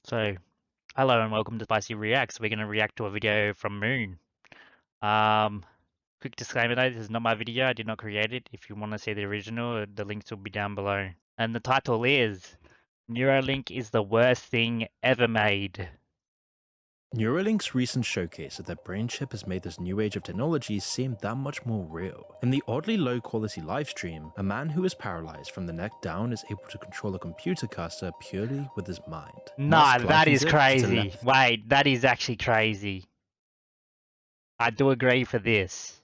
So, hello and welcome to Spicy Reacts. We're going to react to a video from Moon. Um, Quick disclaimer though, this is not my video. I did not create it. If you want to see the original, the links will be down below. And the title is Neuralink is the worst thing ever made. Neuralink's recent showcase of their brain chip has made this new age of technology seem that much more real. In the oddly low quality livestream, a man who is paralyzed from the neck down is able to control a computer cursor purely with his mind. Nah, Musk that likens is it to crazy. telepathy. Wait, that is actually crazy. I do agree for this.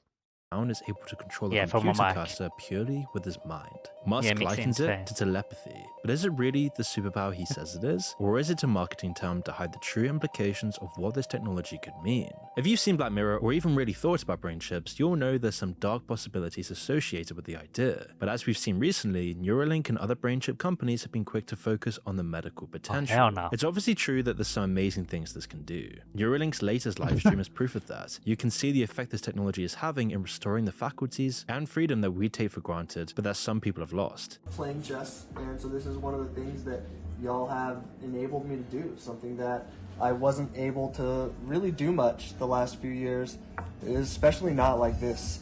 Is able to control a Yeah, from my computer mic. cursor purely with his mind. Yeah, Musk makes likens sense. it to telepathy, but is it really the superpower he says it is, or is it a marketing term to hide the true implications of what this technology could mean? If you've seen Black Mirror or even really thought about brain chips, you'll know there's some dark possibilities associated with the idea, but as we've seen recently, Neuralink and other brain chip companies have been quick to focus on the medical potential. Hell no. It's obviously true that there's some amazing things this can do. Neuralink's latest livestream is proof of that. You can see the effect this technology is having in restoring the faculties and freedom that we take for granted, but that some people have lost. Playing chess, and so this is one of the things that y'all have enabled me to do, something that I wasn't able to really do much the last few years, especially not like this.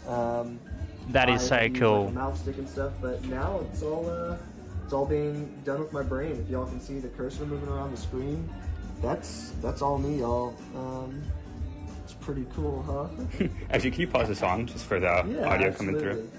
That is so I use, cool. like, a mouse stick and stuff, but now it's all being done with my brain. If y'all can see the cursor moving around the screen, that's all me, y'all. It's pretty cool, huh? Actually, can you pause the song just for the audio coming through?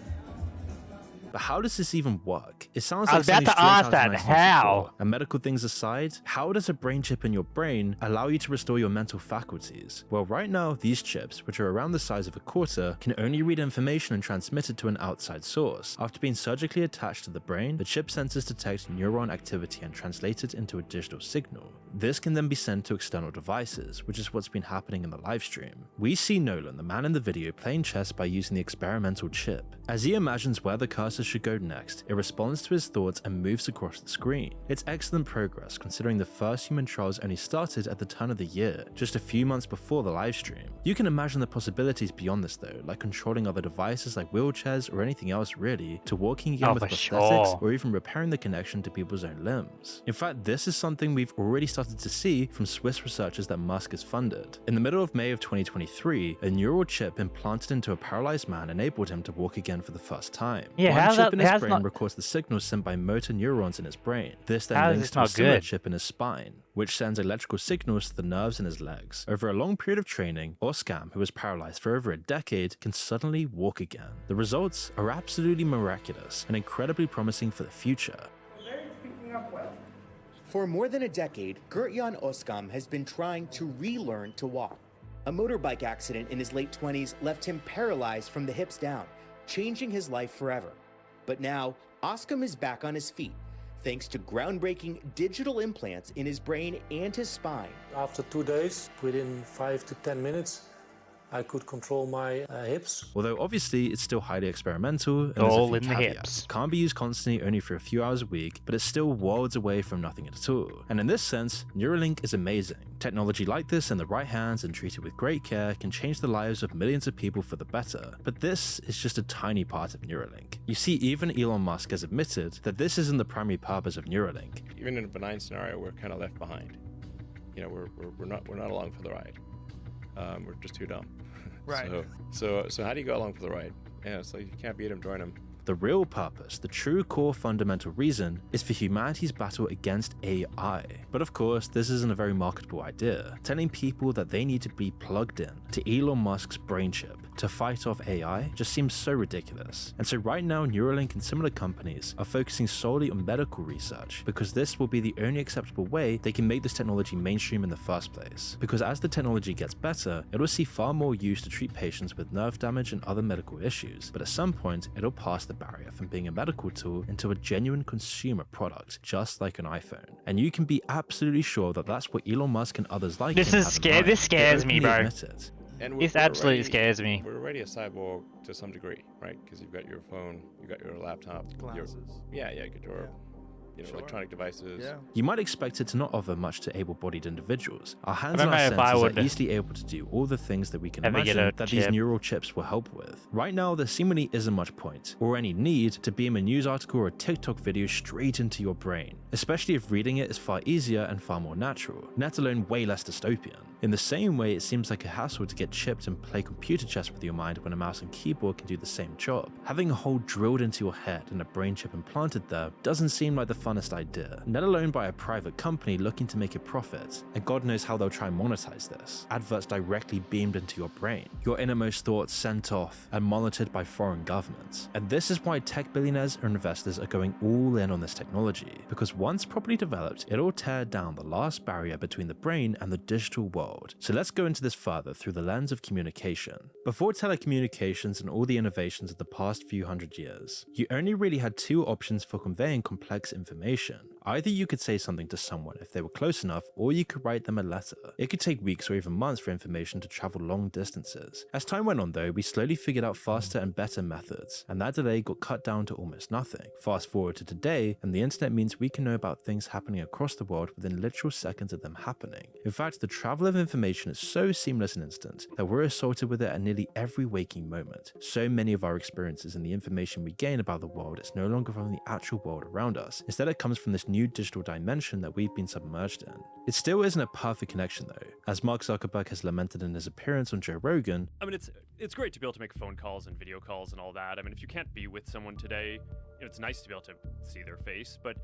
But how does this even work? It sounds I like was about something to straight ask out of that. 1984. How? And medical things aside, how does a brain chip in your brain allow you to restore your mental faculties? Well, right now, these chips, which are around the size of a quarter, can only read information and transmit it to an outside source. After being surgically attached to the brain, the chip sensors detect neuron activity and translate it into a digital signal. This can then be sent to external devices, which is what's been happening in the livestream. We see Nolan, the man in the video, playing chess by using the experimental chip. As he imagines where the cursor should go next, it responds to his thoughts and moves across the screen. It's excellent progress considering the first human trials only started at the turn of the year, just a few months before the livestream. You can imagine the possibilities beyond this though, like controlling other devices like wheelchairs or anything else really, to walking again with for prosthetics sure. or even repairing the connection to people's own limbs. In fact, this is something we've already started to see from Swiss researchers that Musk has funded. In the middle of May of 2023, a neural chip implanted into a paralyzed man enabled him to walk again for the first time. Yeah, One how's chip that? in his How's brain not? records the signals sent by motor neurons in his brain. This then How is links this to a not similar good? chip in his spine, which sends electrical signals to the nerves in his legs. Over a long period of training, Oskam, who was paralyzed for over a decade, can suddenly walk again. The results are absolutely miraculous and incredibly promising for the future. For more than a decade, Gert-Jan Oskam has been trying to relearn to walk. A motorbike accident in his late 20s left him paralyzed from the hips down, changing his life forever. But now, Oskam is back on his feet, thanks to groundbreaking digital implants in his brain and his spine. After 2 days, within 5 to 10 minutes, I could control my hips. Although obviously it's still highly experimental and All there's a few in the caveats. hips. It can't be used constantly, only for a few hours a week, but it's still worlds away from nothing at all. And in this sense, Neuralink is amazing. Technology like this in the right hands and treated with great care can change the lives of millions of people for the better. But this is just a tiny part of Neuralink. You see, even Elon Musk has admitted that this isn't the primary purpose of Neuralink. Even in a benign scenario, we're kind of left behind. You know, we're not along for the ride. We're just too dumb. Right. So how do you go along for the ride? Yeah, it's like you can't beat him, join him. The real purpose, the true core fundamental reason, is for humanity's battle against AI. But of course, this isn't a very marketable idea. Telling people that they need to be plugged in to Elon Musk's brain chip to fight off AI just seems so ridiculous. And so right now, Neuralink and similar companies are focusing solely on medical research because this will be the only acceptable way they can make this technology mainstream in the first place. Because as the technology gets better, it'll see far more use to treat patients with nerve damage and other medical issues. But at some point, it'll pass the barrier from being a medical tool into a genuine consumer product, just like an iPhone. And you can be absolutely sure that that's what Elon Musk and others like This him is have in scary. mind. This scares They me, openly bro. admit it. And This absolutely scares me. We're already a cyborg to some degree, right? Because you've got your phone, you've got your laptop, Glasses. you got electronic devices. Yeah. You might expect it to not offer much to able-bodied individuals. Our hands and don't our know if I senses would are easily able to do all the things that we can ever get imagine a that these chip. neural chips will help with. Right now, there seemingly isn't much point or any need to beam a news article or a TikTok video straight into your brain, especially if reading it is far easier and far more natural, let alone way less dystopian. In the same way, it seems like a hassle to get chipped and play computer chess with your mind when a mouse and keyboard can do the same job. Having a hole drilled into your head and a brain chip implanted there doesn't seem like the funnest idea, let alone by a private company looking to make a profit, and God knows how they'll try and monetize this. Adverts directly beamed into your brain, your innermost thoughts sent off and monitored by foreign governments. And this is why tech billionaires or investors are going all in on this technology, because once properly developed, it'll tear down the last barrier between the brain and the digital world. So let's go into this further through the lens of communication. Before telecommunications and all the innovations of the past few hundred years, you only really had two options for conveying complex information. Either you could say something to someone if they were close enough, or you could write them a letter. It could take weeks or even months for information to travel long distances. As time went on though, we slowly figured out faster and better methods, and that delay got cut down to almost nothing. Fast forward to today, and the internet means we can know about things happening across the world within literal seconds of them happening. In fact, the travel of information is so seamless and instant that we're assaulted with it at nearly every waking moment. So many of our experiences and the information we gain about the world is no longer from the actual world around us. Instead, it comes from this new digital dimension that we've been submerged in. It still isn't a perfect connection though, as Mark Zuckerberg has lamented in his appearance on Joe Rogan. I mean, it's great to be able to make phone calls and video calls and all that. I mean, if you can't be with someone today, it's nice to be able to see their face, but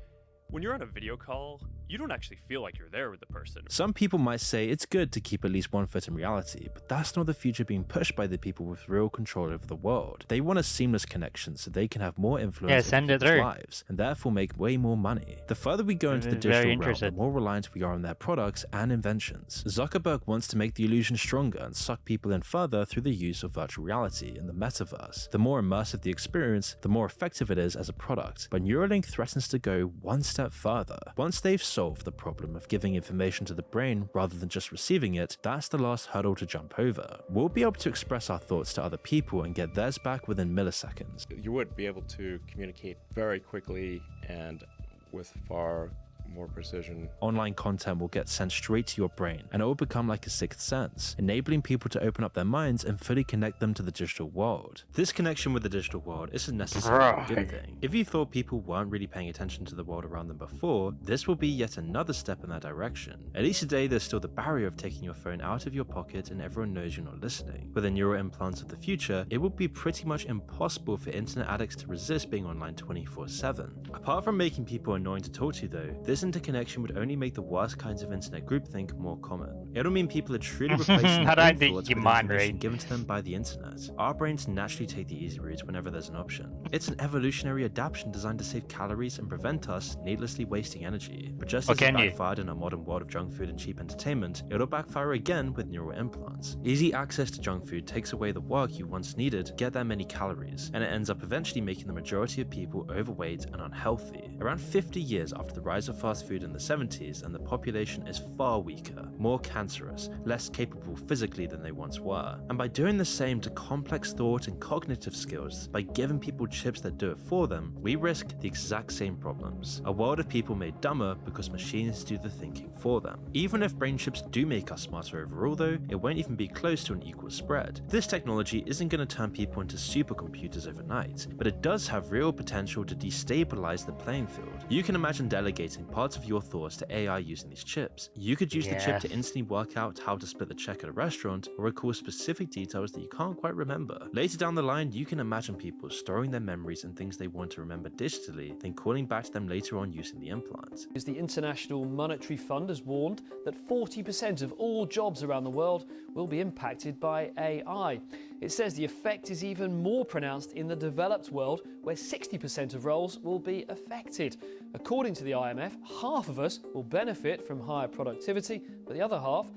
when you're on a video call, you don't actually feel like you're there with the person. Some people might say it's good to keep at least one foot in reality, but that's not the future being pushed by the people with real control over the world. They want a seamless connection so they can have more influence send over it people's through. lives, and therefore make way more money. The further we go into the Very digital realm, the interested. more reliant we are on their products and inventions. Zuckerberg wants to make the illusion stronger and suck people in further through the use of virtual reality and the metaverse. The more immersive the experience, the more effective it is as a product. But Neuralink threatens to go one step further. Once they've solved the problem of giving information to the brain rather than just receiving it, that's the last hurdle to jump over. We'll be able to express our thoughts to other people and get theirs back within milliseconds. You would be able to communicate very quickly and with far more precision. Online content will get sent straight to your brain, and it will become like a sixth sense, enabling people to open up their minds and fully connect them to the digital world. This connection with the digital world isn't necessarily a good thing. If you thought people weren't really paying attention to the world around them before, this will be yet another step in that direction. At least today, there's still the barrier of taking your phone out of your pocket and everyone knows you're not listening. With the neural implants of the future, it will be pretty much impossible for internet addicts to resist being online 24/7. Apart from making people annoying to talk to though, this interconnection would only make the worst kinds of internet groupthink more common. It'll mean people are truly replacing I their own don't think thoughts you with mind information read. given to them by the internet. Our brains naturally take the easy route whenever there's an option. It's an evolutionary adaptation designed to save calories and prevent us needlessly wasting energy. But just as it can you? backfired in our modern world of junk food and cheap entertainment, it'll backfire again with neural implants. Easy access to junk food takes away the work you once needed to get that many calories, and it ends up eventually making the majority of people overweight and unhealthy. Around 50 years after the rise of fast food in the 70s, and the population is far weaker, more cancerous, less capable physically than they once were. And by doing the same to complex thought and cognitive skills, by giving people chips that do it for them, we risk the exact same problems. A world of people made dumber because machines do the thinking for them. Even if brain chips do make us smarter overall though, it won't even be close to an equal spread. This technology isn't going to turn people into supercomputers overnight, but it does have real potential to destabilize the playing field. You can imagine delegating parts of your thoughts to AI using these chips. You could use the chip to instantly work out how to split the check at a restaurant or recall specific details that you can't quite remember. Later down the line, you can imagine people storing their memories and things they want to remember digitally, then calling back to them later on using the implant. The International Monetary Fund has warned that 40% of all jobs around the world will be impacted by AI. It says the effect is even more pronounced in the developed world, where 60% of roles will be affected. According to the IMF, half of us will benefit from higher productivity, but the other half,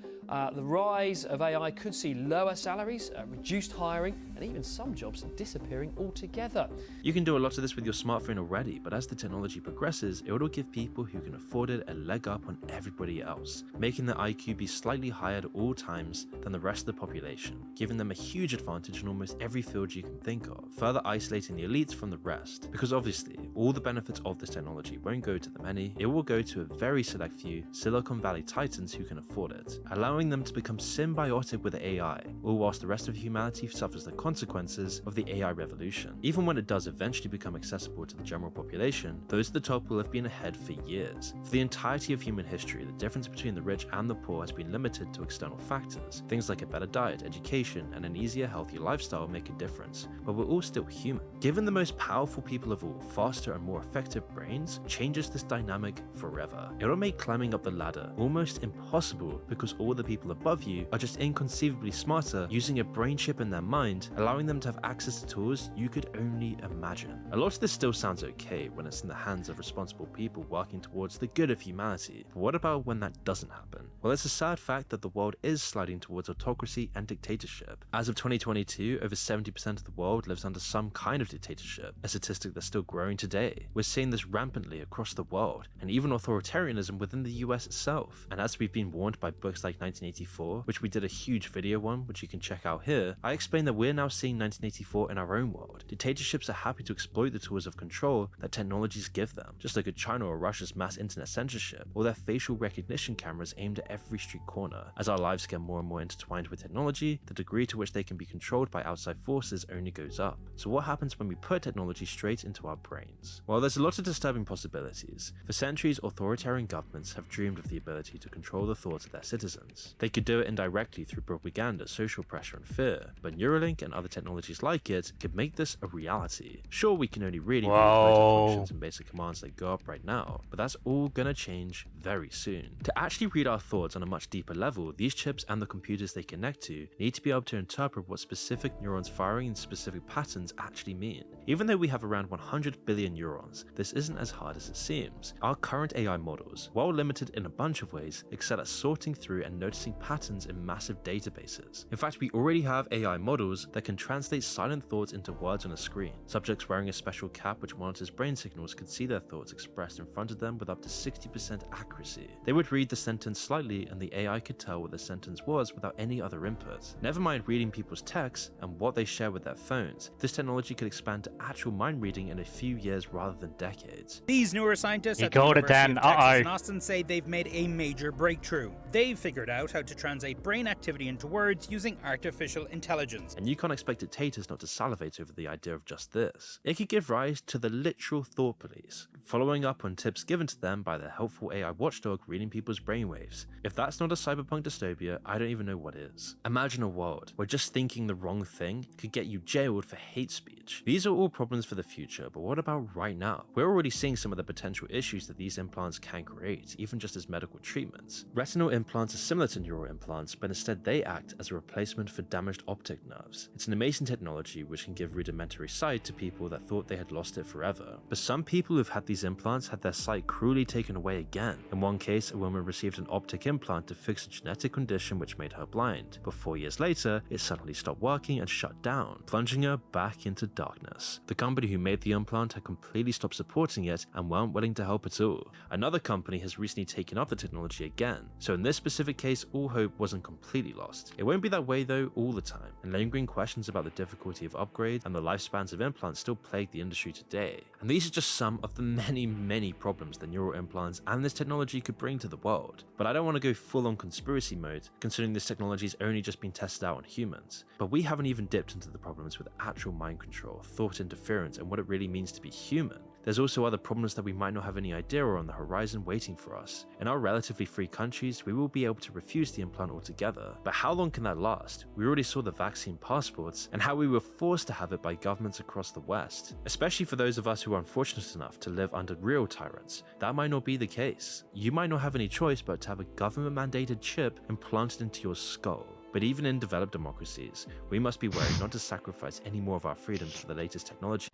the rise of AI could see lower salaries, reduced hiring and even some jobs disappearing altogether. You can do a lot of this with your smartphone already, but as the technology progresses, it will give people who can afford it a leg up on everybody else, making their IQ be slightly higher at all times than the rest of the population, giving them a huge advantage in almost every field you can think of, further isolating the elites from the rest. Because obviously, all the benefits of this technology won't go to the many, it will go to a very select few Silicon Valley titans who can afford it, allowing them to become symbiotic with AI, all whilst the rest of humanity suffers the consequences of the AI revolution. Even when it does eventually become accessible to the general population, those at the top will have been ahead for years. For the entirety of human history, the difference between the rich and the poor has been limited to external factors. Things like a better diet, education, and an easier, healthier lifestyle make a difference, but we're all still human. Given the most powerful people of all faster and more effective brains changes this dynamic forever. It'll make climbing up the ladder almost impossible because all the people above you are just inconceivably smarter using a brain chip in their mind, allowing them to have access to tools you could only imagine. A lot of this still sounds okay when it's in the hands of responsible people working towards the good of humanity, but what about when that doesn't happen? Well, it's a sad fact that the world is sliding towards autocracy and dictatorship. As of 2022, over 70% of the world lives under some kind of dictatorship, a statistic that's still growing today. We're seeing this rampantly across the world, and even authoritarianism within the US itself. And as we've been warned by books like 1984, which we did a huge video on, which you can check out here, I explain that we're now seeing 1984 in our own world. Dictatorships are happy to exploit the tools of control that technologies give them, just like China or Russia's mass internet censorship, or their facial recognition cameras aimed at every street corner. As our lives get more and more intertwined with technology, the degree to which they can be controlled by outside forces only goes up. So what happens when we put technology straight into our brains? Well, there's a lot of disturbing possibilities. For centuries, authoritarian governments have dreamed of the ability to control the thoughts of their citizens. They could do it indirectly through propaganda, social pressure, and fear, but Neuralink and other technologies like it could make this a reality. Sure, we can only really read motor functions and basic commands that go up right now, but that's all gonna change very soon. To actually read our thoughts on a much deeper level, these chips and the computers they connect to need to be able to interpret what specific neurons firing in specific patterns actually mean. Even though we have around 100 billion neurons, this isn't as hard as it seems. Our current AI models, while limited in a bunch of ways, excel at sorting through and noticing patterns in massive databases. In fact, we already have AI models that can translate silent thoughts into words on a screen. Subjects wearing a special cap which monitors brain signals could see their thoughts expressed in front of them with up to 60% accuracy. They would read the sentence slightly and the AI could tell what the sentence was without any other input. Never mind reading people's texts and what they share with their phones, this technology could expand to actual mind reading in a few years rather than decades. These neuroscientists at the got it University then. of Texas in Austin say they've made a major breakthrough. They've figured out how to translate brain activity into words using artificial intelligence. And you can't expect dictators not to salivate over the idea of just this. It could give rise to the literal thought police, following up on tips given to them by their helpful AI watchdog reading people's brainwaves. If that's not a cyberpunk dystopia, I don't even know what is. Imagine a world where just thinking the wrong thing could get you jailed for hate speech. These are all problems for the future, but what about right now? We're already seeing some of the potential issues that these implants can create, even just as medical treatments. Retinal implants are similar to neural implants, but instead they act as a replacement for damaged optic nerves. It's an amazing technology which can give rudimentary sight to people that thought they had lost it forever. But some people who've had these implants had their sight cruelly taken away again. In one case, a woman received an optic implant to fix a genetic condition which made her blind, but 4 years later, it suddenly stopped working and shut down, plunging her back into darkness. The company who made the implant had completely stopped supporting it and weren't willing to help at all. Another company has recently taken up the technology again, so in this specific case, all hope wasn't completely lost. It won't be that way though all the time, and lingering questions about the difficulty of upgrades and the lifespans of implants still plague the industry today. And these are just some of the many problems that neural implants and this technology could bring to the world. But I don't want to go full on conspiracy mode, considering this technology's only just been tested out on humans. But we haven't even dipped into the problems with actual mind control, thought interference, and what it really means to be human. There's also other problems that we might not have any idea are on the horizon waiting for us. In our relatively free countries, we will be able to refuse the implant altogether. But how long can that last? We already saw the vaccine passports and how we were forced to have it by governments across the West. Especially for those of us who are unfortunate enough to live under real tyrants, that might not be the case. You might not have any choice but to have a government-mandated chip implanted into your skull. But even in developed democracies, we must be wary not to sacrifice any more of our freedoms for the latest technology,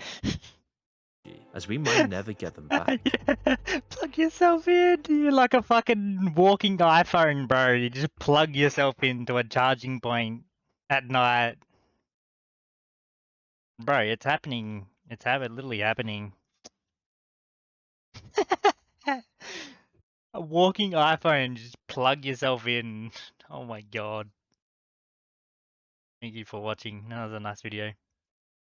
as we might never get them back. Plug yourself in. You're like a fucking walking iPhone, bro. You just plug yourself into a charging point at night. Bro, it's happening. It's literally happening. A walking iPhone, just plug yourself in. Oh my god. Thank you for watching. That was a nice video.